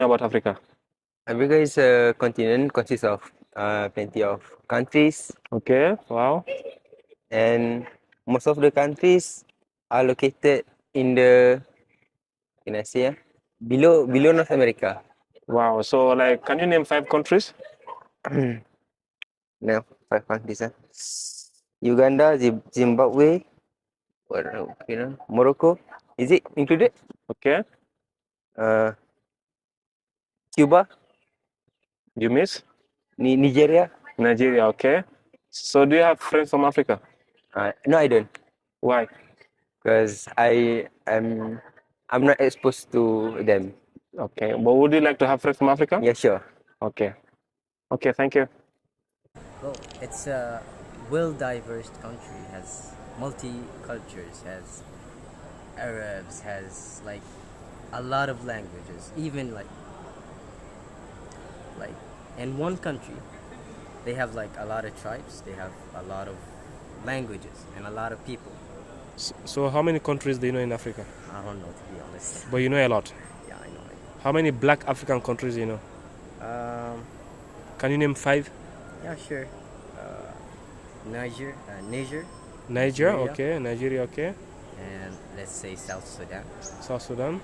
about Africa? Africa is a continent consists of plenty of countries, Okay, wow. and most of the countries are located in the, can I say, below North America. Wow. So, like, can you name 5 countries? Now, 5 countries. Uganda, Zimbabwe, Morocco. Is it included? Okay. Uh, Cuba, You miss? Nigeria. Nigeria, okay. So, do you have friends from Africa? No, I don't, Why? because I'm not exposed to them. Okay. But would you like to have friends from Africa? Yeah, sure. Okay. Okay, thank you. Well, it's a well-diverse country, has multi-cultures, has Arabs, has like a lot of languages. Even like in one country, they have like a lot of tribes, they have a lot of languages and a lot of people. So, how many countries do you know in Africa? I don't know, to be honest. But you know a lot. Yeah, I know it. How many black African countries do you know? Can you name 5? Yeah, sure. Niger, Niger, Nigeria. okay. Nigeria, okay. And let's say South Sudan, South Sudan.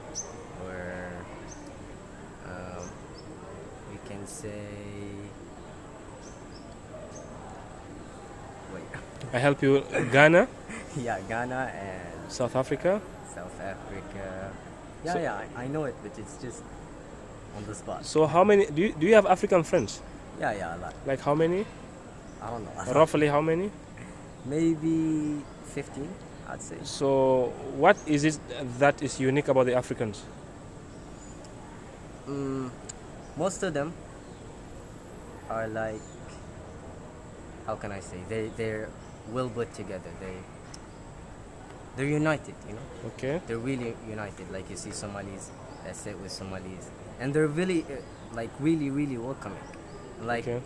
or we can say, wait, I help you. Ghana, yeah, Ghana and South Africa. South Africa. Yeah, So- yeah, I know it, but it's just on the spot. So, how many do you have African friends? Yeah, a lot. Like how many? I don't know. Roughly how many? Maybe 15, I'd say. So, what is it that is unique about the Africans? Most of them are like, how can I say? They're well put together. They're united, you know. Okay. They're really united. Like you see Somalis, let's sit with Somalis, and they're really really welcoming. Like Okay.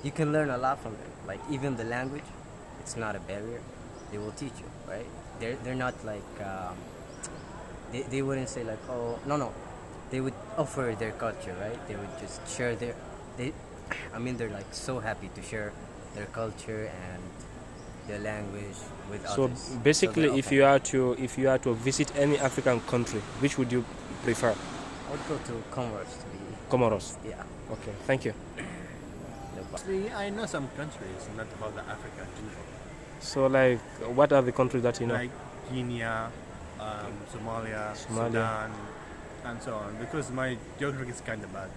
you can learn a lot from them. Like even the language, it's not a barrier. They will teach you, right? They're not like they wouldn't say like, oh no. They would offer their culture, right? They would just share they're like so happy to share their culture and their language with So others. basically, they're if open. you are to visit any African country, which would you prefer? I would go to Comoros to be, Comoros. yeah. Okay. Thank you. No problem. Actually, I know some countries, not about the Africa in general. So, like, what are the countries that you know? Like Kenya, Somalia, Sudan, and so on. Because my geography is kind of bad.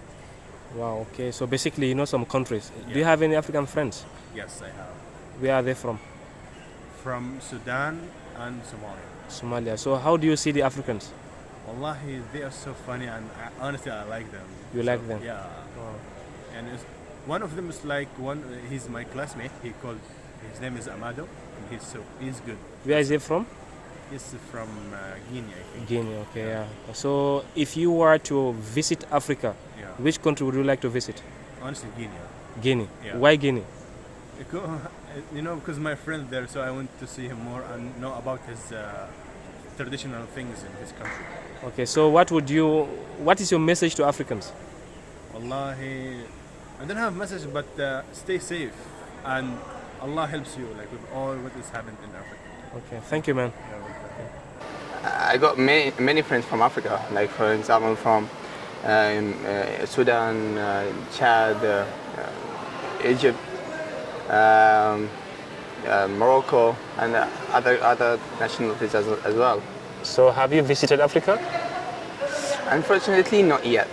Wow. Okay. So basically, you know some countries. Do you Yeah. have any African friends? Yes, I have. Where are they from? From Sudan and Somalia. Somalia. So how do you see the Africans? Wallahi, they are so funny, and honestly, I like them. You So, like them? Yeah. Wow. And one of them is like he's my classmate. His name is Amado, and he's good. Where is he from? He's from Guinea, I think. Guinea. Okay. Yeah. So if you were to visit Africa, Yeah. which country would you like to visit? Honestly, Guinea. Guinea. Yeah. Why Guinea? Because my friend there, so I want to see him more and know about his traditional things in his country. Okay. So what is your message to Africans? Wallahi, I don't have a message, but stay safe, and Allah helps you, like with all what is happening in Africa. Okay. Thank you, man. I got many friends from Africa, like for example from Sudan, Chad, Egypt, Morocco, and other nationalities as well. So have you visited Africa? Unfortunately, not yet.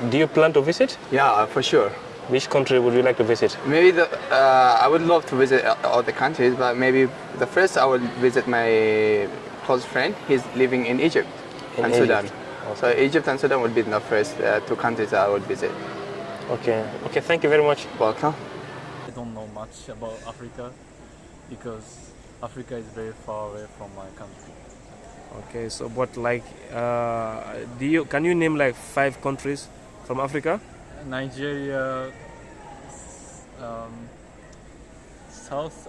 Do you plan to visit? Yeah, for sure. Which country would you like to visit? Maybe I would love to visit all the countries, but maybe the first I would visit my close friend. He's living in Egypt In and Egypt. Sudan. So Egypt and Sudan would be the first 2 countries I would visit. Okay. Okay. Thank you very much. Welcome. I don't know much about Africa because Africa is very far away from my country. Okay. So, but like, can you name like 5 countries from Africa? Nigeria, South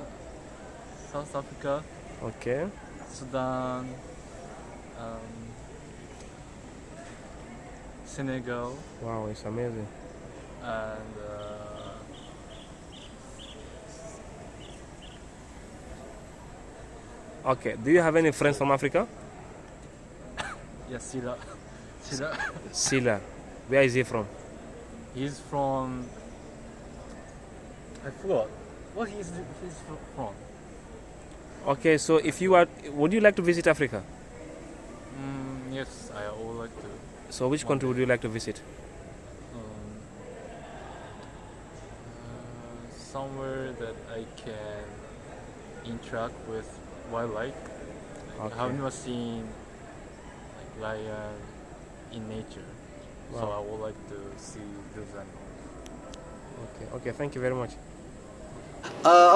Africa, Okay. Sudan, Senegal, Wow, it's amazing. and Okay, do you have any friends from Africa? yeah, Sila. Sila. Sila. Where is he from? He's from. I forgot. What he's from? Okay, so if you are, would you like to visit Africa? Yes, I would like to. So which country would you like to visit? Um, Somewhere that I can interact with wildlife. Like, I have Okay. never seen like lion in nature, so Wow. I would like to see those animals. Okay, okay, thank you very much.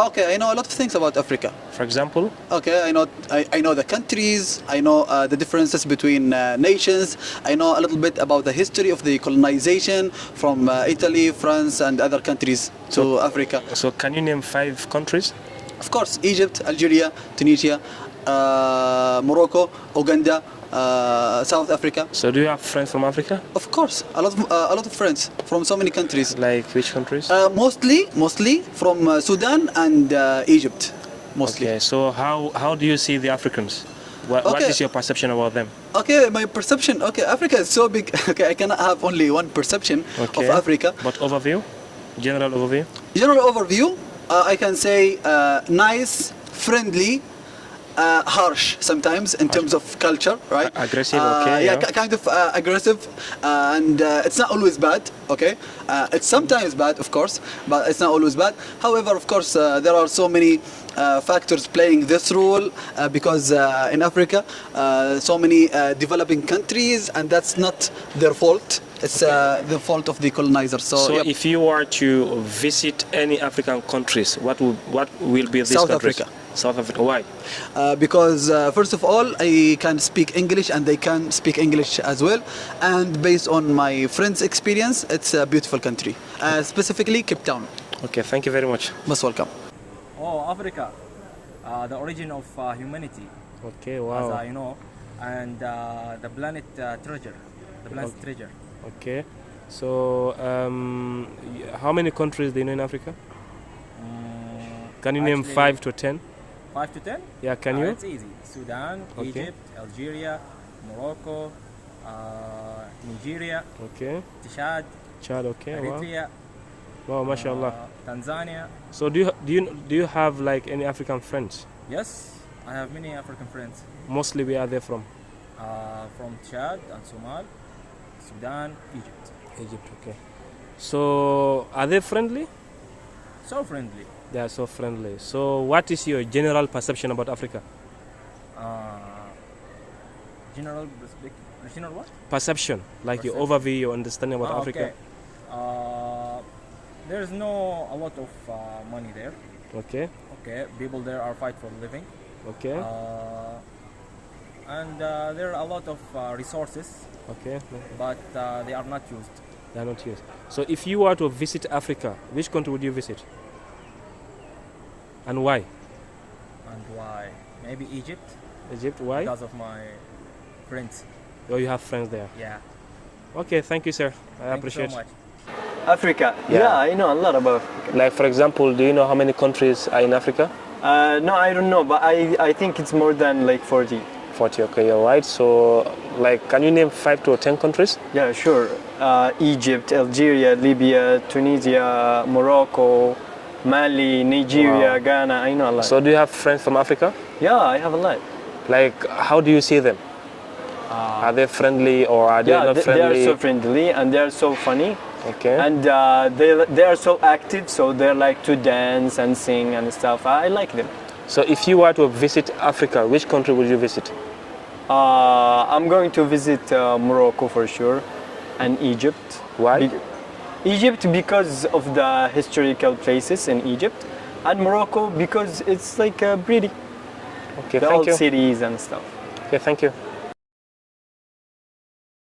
Okay, I know a lot of things about Africa. For example, Okay, I know the countries. I know the differences between nations. I know a little bit about the history of the colonization from Italy, France, and other countries to Africa. so can you name 5 countries? Of course, Egypt, Algeria, Tunisia, Morocco, Uganda, South Africa. So do you have friends from Africa? Of course, a lot of friends from so many countries. Like which countries? Mostly from Sudan and Egypt. Mostly. Okay, so how do you see the Africans? What Okay. is your perception about them? Okay, my perception. Okay, Africa is so big. Okay, I cannot have only one perception Okay. of Africa. But overview? General overview? General overview, I can say nice, friendly, harsh sometimes in terms of culture, right? Aggressive, okay, Yeah, yeah. kind of aggressive, and it's not always bad. Okay, it's sometimes bad, of course, but it's not always bad. However, of course, there are so many factors playing this role because in Africa, so many developing countries, and that's not their fault. It's the fault of the colonizers. So, yep. if you were to visit any African countries, what will be these South countries? Africa. South Africa. Why? Because first of all, I can speak English and they can speak English as well. And based on my friends' experience, it's a beautiful country. Specifically, Cape Town. Okay, thank you very much. Most welcome. Oh, Africa, the origin of humanity, Okay, as wow. I know, and the planet treasure, the planet's Okay. treasure. Okay, so how many countries do you know in Africa? Can you name Actually, 5 to 10? 5 to 10? Yeah, can you? It's easy. Sudan, Okay. Egypt, Algeria, Morocco, Nigeria, Okay, Chad, Chad. Okay, wow. Eritrea, Wow, mashallah. Tanzania. So do you have like any African friends? Yes, I have many African friends Mostly where are they from? from Chad and Somal, Sudan, Egypt. Egypt. Okay. So are they friendly? So friendly. They are so friendly. So what is your general perception about Africa? General what? Perception, like your Perception. overview, your understanding about Africa. Okay. There's no a lot of money there. Okay. Okay, people there are fight for living, Okay. and there are a lot of resources, Okay. but they are not used. They are not used. So if you were to visit Africa, which country would you visit? And why? And why? Maybe Egypt, Egypt. Why? because of my friends. Oh, you have friends there. Yeah. Okay. Thank you, sir. I Thank you appreciate. so much. Africa. Yeah. Yeah, I know a lot about Africa. Like for example, do you know how many countries are in Africa? No, I don't know, but I think it's more than like 40. 40. Okay, you're right. So, like, can you name 5 to 10 countries? Yeah, sure. Egypt, Algeria, Libya, Tunisia, Morocco, Mali, Nigeria, Wow. Ghana. I know a lot. So, do you have friends from Africa? Yeah, I have a lot. Like, how do you see them? Are they friendly or are they Yeah, not they friendly? are so friendly and they are so funny. Okay. And they are so active, so they like to dance and sing and stuff. I like them. So, if you were to visit Africa, which country would you visit? I'm going to visit Morocco for sure, and Egypt. Why? Egypt because of the historical places in Egypt, and Morocco because it's like pretty, Okay, the thank old you. cities and stuff. Okay, thank you.